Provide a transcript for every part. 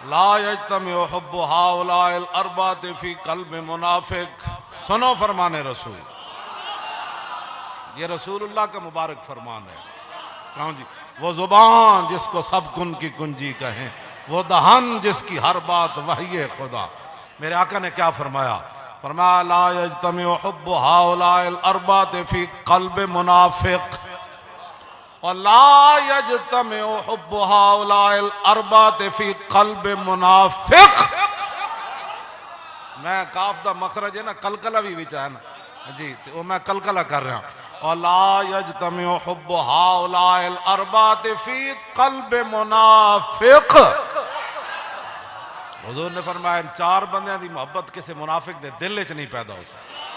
لا یجتمع حب ہؤلاء الاربعۃ فی قلب منافق. سنو فرمان رسول، یہ رسول اللہ کا مبارک فرمان ہے. کہاں جی؟ وہ زبان جس کو سب کن کی کنجی کہیں، وہ دہن جس کی ہر بات وحی خدا. میرے آقا نے کیا فرمایا؟ فرمایا لا یجتمع حب ہؤلاء الاربعۃ فی قلب منافق، اور لا یجتمع حب ہؤلاء الاربعۃ فی قلب منافق. میں کاف دا مخرج ہے نا، کلکلہ بھی بچا ہے نا جی، وہ میں کلکلہ کر رہا ہوں. اور لا یجتمع حب ہؤلاء الاربعۃ فی قلب منافق. حضور نے فرمایا ان چار بندیاں دی محبت کسی منافق دے دل وچ نہیں پیدا ہو سکتی.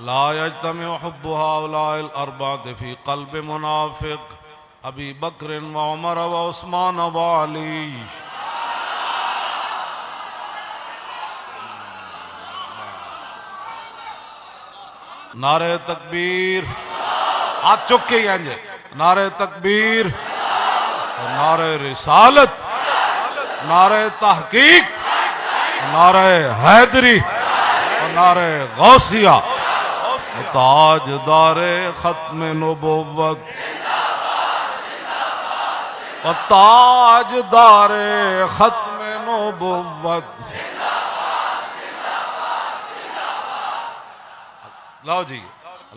لا یجتمع حب ہؤلاء الاربعۃ فی قلب منافق ابی بکر و عمر و عثمان و علی. نعرہ تکبیر، ہاتھ چک کے ہی نعرہ تکبیر، نعرہ رسالت، نعرہ تحقیق، نعرہ حیدری، نعرہ غوثیہ، تاجدار ختم نبوت، تاجدار ختم نبوت. لو جی،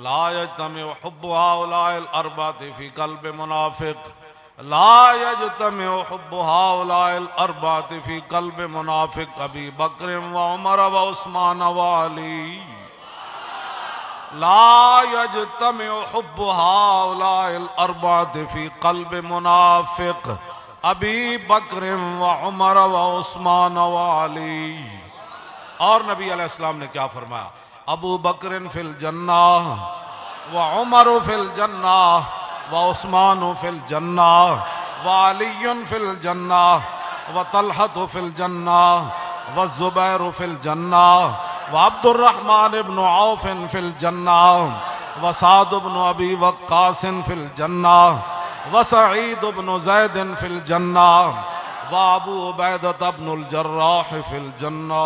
لا یجتمع حب ہؤلاء الاربعۃ فی قلب منافق، لا یجتمع حب ہؤلاء الاربعۃ فی قلب منافق ابی بکر و عمر و عثمان و علی. لا یجتمع حب ہؤلاء الاربعۃ فی قلب منافق ابی بکر و عمر و عثمان و علی. اور نبی علیہ السلام نے کیا فرمایا؟ ابو بکر فی الجنہ و عمر فی الجنہ و عثمان فی الجنہ و علی فی الجنہ و طلحۃ فی الجنہ و الزبیر فی الجنہ و عبد الرحمن بن عوف فی الجنہ و سعد بن ابی وقاص فی الجنہ و سعید بن زید فی الجنہ و ابو عبیدہ بن الجراح فی الجنہ.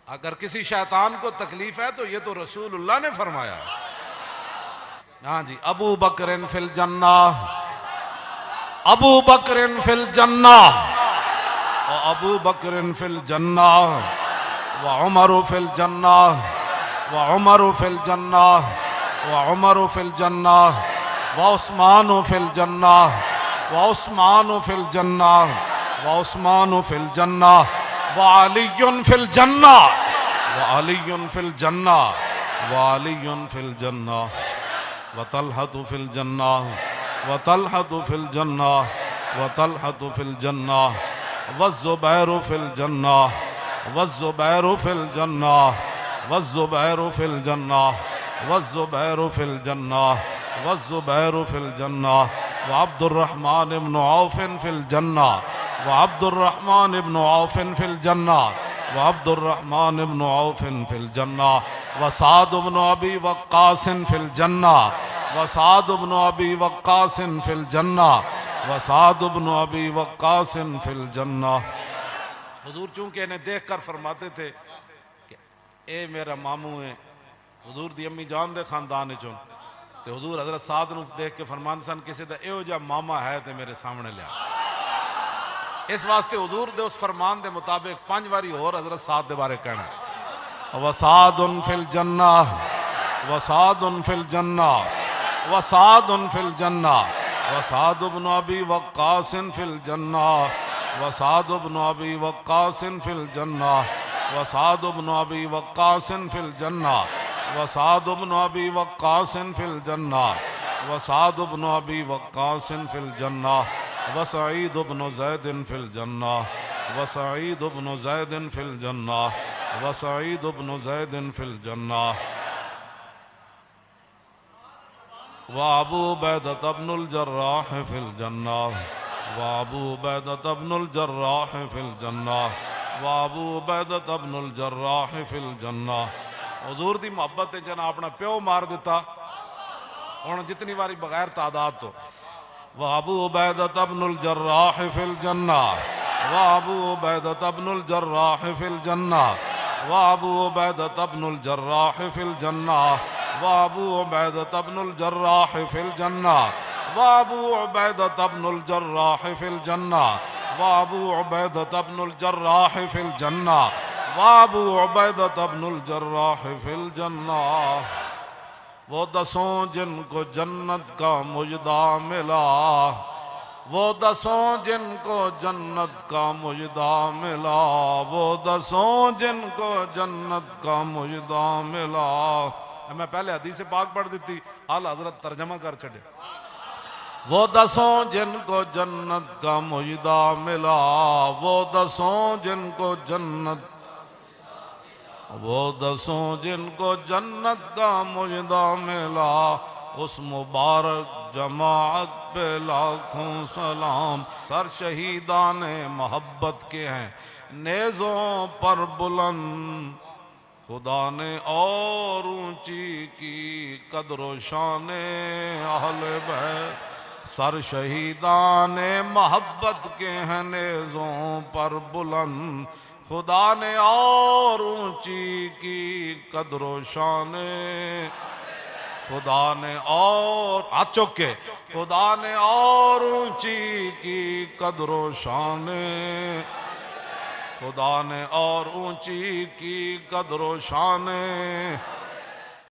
اگر کسی شیطان کو تکلیف ہے تو یہ تو رسول اللہ نے فرمایا ہے. ہاں جی، ابو بکر فی الجنہ، ابو بکر فی الجنہ و ابو بکر فی الجنہ و عمر فی الجنہ و عمر فی الجنہ و عمر فی الجنہ و عثمان فی الجنہ و عثمان فی الجنہ و عثمان فی الجنہ وعلی فی الجنہ وعلی فی الجنہ وعلی فی الجنہ وطلحۃ فی الجنہ وطلحۃ فی الجنہ وطلحۃ فی الجنہ والزبیر فی الجنہ والزبیر فی الجنہ والزبیر فی الجنہ والزبیر فی الجنہ والزبیر فی الجنہ وعبد الرحمن بن عوف فی الجنہ وعبد الرحمن بن عوف فی الجنہ وعبد الرحمن بن عوف فی الجنہ وسعد بن ابی وقاص فی الجنہ وسعد بن ابی وقاص فی الجنہ وسعد بن ابی وقاص فی الجنہ. حضور چونکہ انہیں دیکھ کر فرماتے تھے کہ اے میرا ماموں ہے، حضور دی امی جان دے خاندان چون، تے حضور حضرت سعد نو دیکھ کے فرمان سن کسی دا ایو جا ماما ہے تے میرے سامنے لیا. اس واسطے حضور دے اس فرمان دے مطابق 5 باری اور حضرت سعد دے بارے کہنا ہے. وسعد فی الجنہ وسعد فی الجنہ وسعد فی الجنہ وسعد بن ابی وقاص فی الجنہ وسعد بن ابی وقاص فی الجنہ وسعد بن ابی وقاص فی الجنہ وسعد بن ابی وقاص فی الجنہ وسعد بن ابی وقاص فی الجنہ وسعید بن زید فی الجنہ وسعید بن زید فی الجنہ وسعید بن زید فی الجنہ وابو عبیدہ بن الجراح فی الجنہ وابو عبیدہ بن الجراح فی الجنہ وابو عبیدہ بن الجراح فی الجنہ. حضور دی محبت جنا اپنا پیو مار دیتا، ہن جتنی باری بغیر تعداد تو وابو عبیدہ بن الجراح فی الجنہ وابو عبیدہ بن الجراح فی الجنہ وابو عبیدہ بن الجراح فی الجنہ وابو عبیدہ بن الجراح فی الجنہ وابو عبیدہ بن الجراح فی الجنہ وابو عبیدہ بن الجراح فی الجنہ وابو عبیدہ بن الجراح فی الجنہ وہ دسوں جن کو جنت کا مجدہ ملا وہ دسوں جن کو جنت کا مجدہ ملا وہ دسوں جن کو جنت کا مجدہ ملا میں پہلے حدیث پاک پڑھ دیتی اعلیٰ حضرت ترجمہ کر چھڑے وہ دسوں جن کو جنت کا مجدہ ملا وہ دسوں جن کو جنت وہ دسوں جن کو جنت کا مجدہ ملا اس مبارک جماعت پہ لاکھوں سلام سر شہیدان محبت کے ہیں نیزوں پر بلند خدا نے اور اونچی کی قدر و شان اہل بیت سر شہیدان محبت کے ہیں نیزوں پر بلند خدا نے اور اونچی کی قدر و شان خدا نے اور ہاتھ چوک کے خدا نے اور اونچی کی قدر و شان خدا نے اور اونچی کی قدر و شان